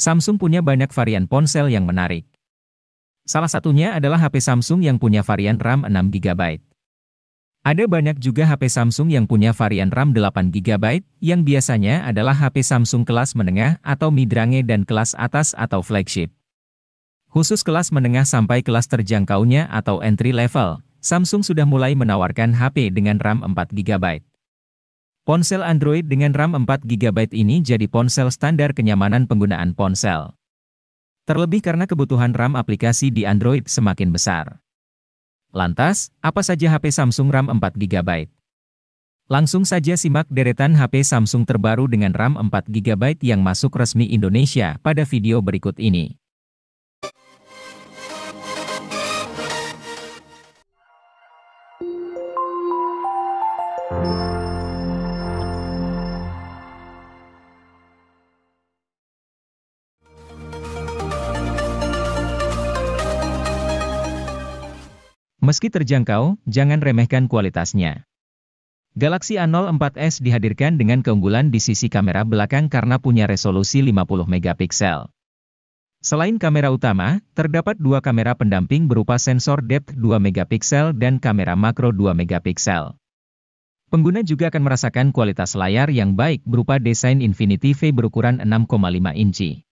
Samsung punya banyak varian ponsel yang menarik. Salah satunya adalah HP Samsung yang punya varian RAM 6 GB. Ada banyak juga HP Samsung yang punya varian RAM 8 GB, yang biasanya adalah HP Samsung kelas menengah atau mid-range dan kelas atas atau flagship. Khusus kelas menengah sampai kelas terjangkaunya atau entry level, Samsung sudah mulai menawarkan HP dengan RAM 4 GB. Ponsel Android dengan RAM 4 GB ini jadi ponsel standar kenyamanan penggunaan ponsel. Terlebih karena kebutuhan RAM aplikasi di Android semakin besar. Lantas, apa saja HP Samsung RAM 4 GB? Langsung saja simak deretan HP Samsung terbaru dengan RAM 4 GB yang masuk resmi Indonesia pada video berikut ini. Meski terjangkau, jangan remehkan kualitasnya. Galaxy A04s dihadirkan dengan keunggulan di sisi kamera belakang karena punya resolusi 50 megapiksel. Selain kamera utama, terdapat dua kamera pendamping berupa sensor depth 2 megapiksel dan kamera makro 2 megapiksel. Pengguna juga akan merasakan kualitas layar yang baik berupa desain Infinity V berukuran 6,5 inci.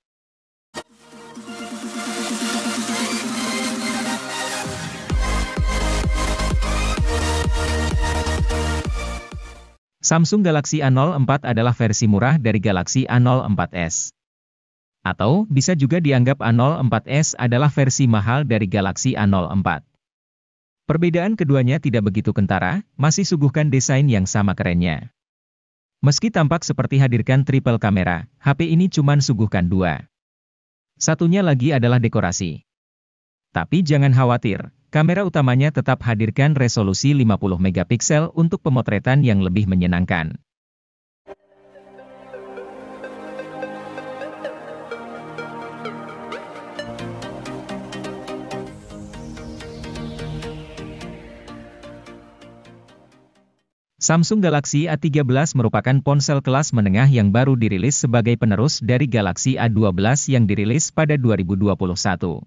Samsung Galaxy A04 adalah versi murah dari Galaxy A04s. Atau, bisa juga dianggap A04s adalah versi mahal dari Galaxy A04. Perbedaan keduanya tidak begitu kentara, masih suguhkan desain yang sama kerennya. Meski tampak seperti hadirkan triple kamera, HP ini cuman suguhkan dua. Satunya lagi adalah dekorasi. Tapi jangan khawatir. Kamera utamanya tetap hadirkan resolusi 50 megapiksel untuk pemotretan yang lebih menyenangkan. Samsung Galaxy A13 merupakan ponsel kelas menengah yang baru dirilis sebagai penerus dari Galaxy A12 yang dirilis pada 2021.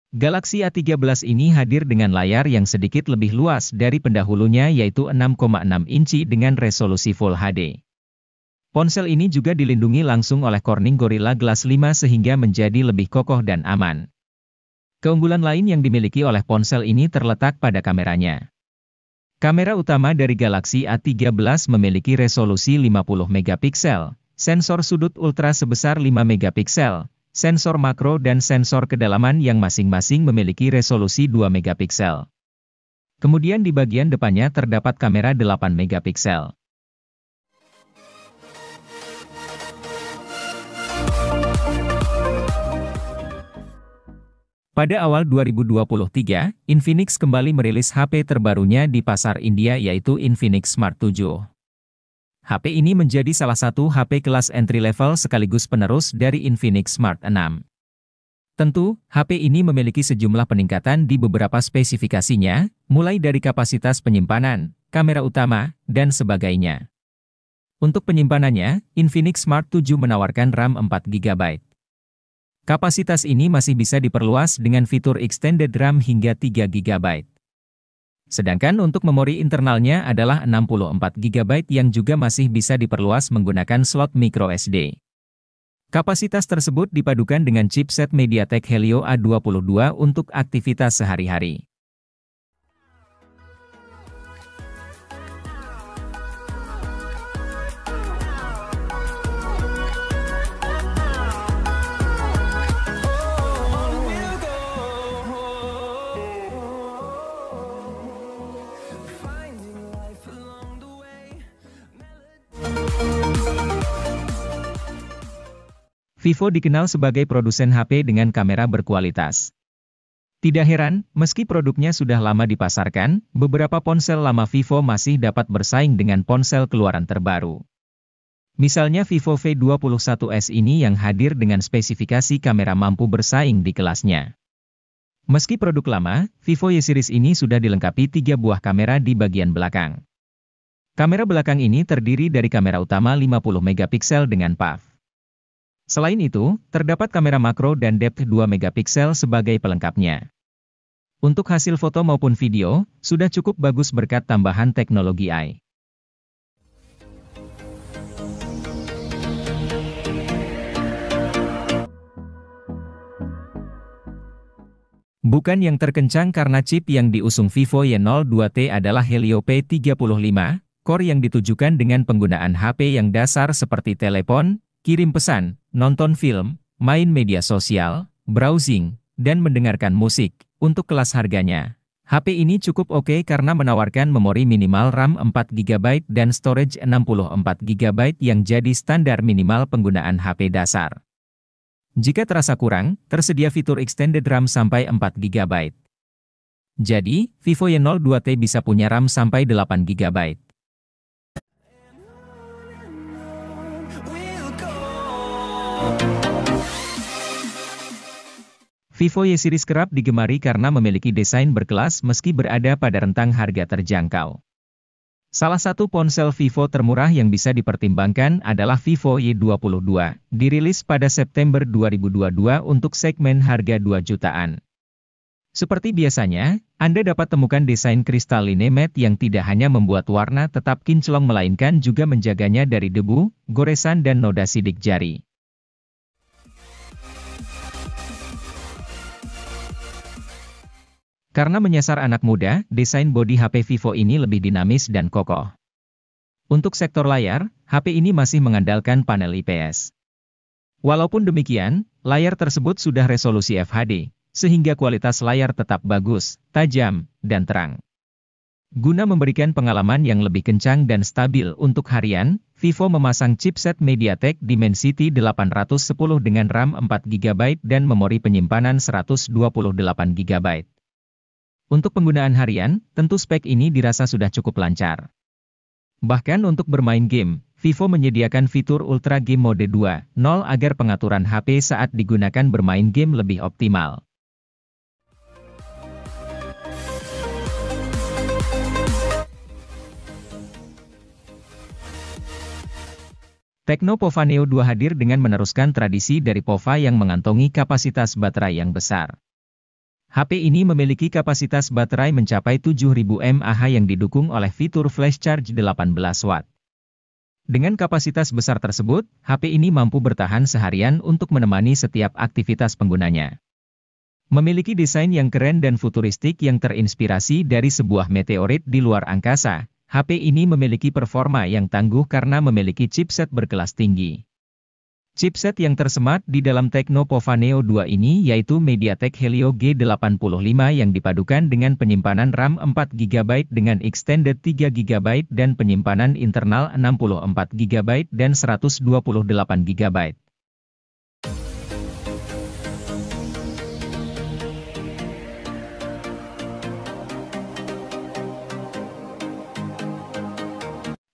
Galaxy A13 ini hadir dengan layar yang sedikit lebih luas dari pendahulunya yaitu 6,6 inci dengan resolusi Full HD. Ponsel ini juga dilindungi langsung oleh Corning Gorilla Glass 5 sehingga menjadi lebih kokoh dan aman. Keunggulan lain yang dimiliki oleh ponsel ini terletak pada kameranya. Kamera utama dari Galaxy A13 memiliki resolusi 50 megapiksel, sensor sudut ultra sebesar 5 megapiksel, sensor makro dan sensor kedalaman yang masing-masing memiliki resolusi 2 megapiksel. Kemudian di bagian depannya terdapat kamera 8 megapiksel. Pada awal 2023, Infinix kembali merilis HP terbarunya di pasar India yaitu Infinix Smart 7. HP ini menjadi salah satu HP kelas entry level sekaligus penerus dari Infinix Smart 6. Tentu, HP ini memiliki sejumlah peningkatan di beberapa spesifikasinya, mulai dari kapasitas penyimpanan, kamera utama, dan sebagainya. Untuk penyimpanannya, Infinix Smart 7 menawarkan RAM 4 GB. Kapasitas ini masih bisa diperluas dengan fitur Extended RAM hingga 3 GB. Sedangkan untuk memori internalnya adalah 64 GB yang juga masih bisa diperluas menggunakan slot microSD. Kapasitas tersebut dipadukan dengan chipset MediaTek Helio A22 untuk aktivitas sehari-hari. Vivo dikenal sebagai produsen HP dengan kamera berkualitas. Tidak heran, meski produknya sudah lama dipasarkan, beberapa ponsel lama Vivo masih dapat bersaing dengan ponsel keluaran terbaru. Misalnya Vivo V21s ini yang hadir dengan spesifikasi kamera mampu bersaing di kelasnya. Meski produk lama, Vivo Y-Series ini sudah dilengkapi 3 buah kamera di bagian belakang. Kamera belakang ini terdiri dari kamera utama 50 megapiksel dengan PAF. Selain itu, terdapat kamera makro dan depth 2 megapiksel sebagai pelengkapnya. Untuk hasil foto maupun video, sudah cukup bagus berkat tambahan teknologi AI. Bukan yang terkencang karena chip yang diusung Vivo Y02T adalah Helio P35, core yang ditujukan dengan penggunaan HP yang dasar seperti telepon, kirim pesan, nonton film, main media sosial, browsing, dan mendengarkan musik. Untuk kelas harganya, HP ini cukup oke karena menawarkan memori minimal RAM 4GB dan storage 64GB yang jadi standar minimal penggunaan HP dasar. Jika terasa kurang, tersedia fitur extended RAM sampai 4GB. Jadi, Vivo Y02T bisa punya RAM sampai 8GB. Vivo Y series kerap digemari karena memiliki desain berkelas meski berada pada rentang harga terjangkau. Salah satu ponsel Vivo termurah yang bisa dipertimbangkan adalah Vivo Y22, dirilis pada September 2022 untuk segmen harga 2 jutaan. Seperti biasanya, Anda dapat temukan desain kristalline matte yang tidak hanya membuat warna tetap kinclong melainkan juga menjaganya dari debu, goresan dan noda sidik jari. Karena menyasar anak muda, desain bodi HP Vivo ini lebih dinamis dan kokoh. Untuk sektor layar, HP ini masih mengandalkan panel IPS. Walaupun demikian, layar tersebut sudah resolusi FHD, sehingga kualitas layar tetap bagus, tajam, dan terang. Guna memberikan pengalaman yang lebih kencang dan stabil untuk harian, Vivo memasang chipset MediaTek Dimensity 810 dengan RAM 4GB dan memori penyimpanan 128GB. Untuk penggunaan harian, tentu spek ini dirasa sudah cukup lancar. Bahkan untuk bermain game, Vivo menyediakan fitur Ultra Game Mode 2.0 agar pengaturan HP saat digunakan bermain game lebih optimal. Tecno Pova Neo 2 hadir dengan meneruskan tradisi dari Pova yang mengantongi kapasitas baterai yang besar. HP ini memiliki kapasitas baterai mencapai 7000 mAh yang didukung oleh fitur flash charge 18 watt. Dengan kapasitas besar tersebut, HP ini mampu bertahan seharian untuk menemani setiap aktivitas penggunanya. Memiliki desain yang keren dan futuristik yang terinspirasi dari sebuah meteorit di luar angkasa, HP ini memiliki performa yang tangguh karena memiliki chipset berkelas tinggi. Chipset yang tersemat di dalam Tecno Pova Neo 2 ini yaitu MediaTek Helio G85 yang dipadukan dengan penyimpanan RAM 4GB dengan extended 3GB dan penyimpanan internal 64GB dan 128GB.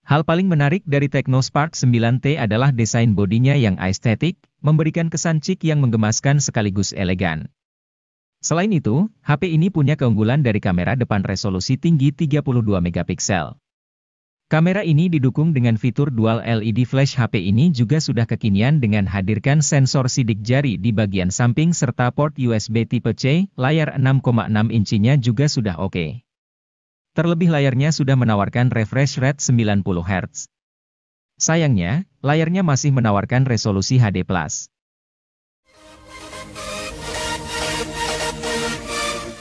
Hal paling menarik dari Tecno Spark 9T adalah desain bodinya yang estetik, memberikan kesan chic yang menggemaskan sekaligus elegan. Selain itu, HP ini punya keunggulan dari kamera depan resolusi tinggi 32 megapiksel. Kamera ini didukung dengan fitur dual LED flash. HP ini juga sudah kekinian dengan hadirkan sensor sidik jari di bagian samping serta port USB tipe C, layar 6,6 inchinya juga sudah oke. Terlebih layarnya sudah menawarkan refresh rate 90 Hz. Sayangnya, layarnya masih menawarkan resolusi HD+.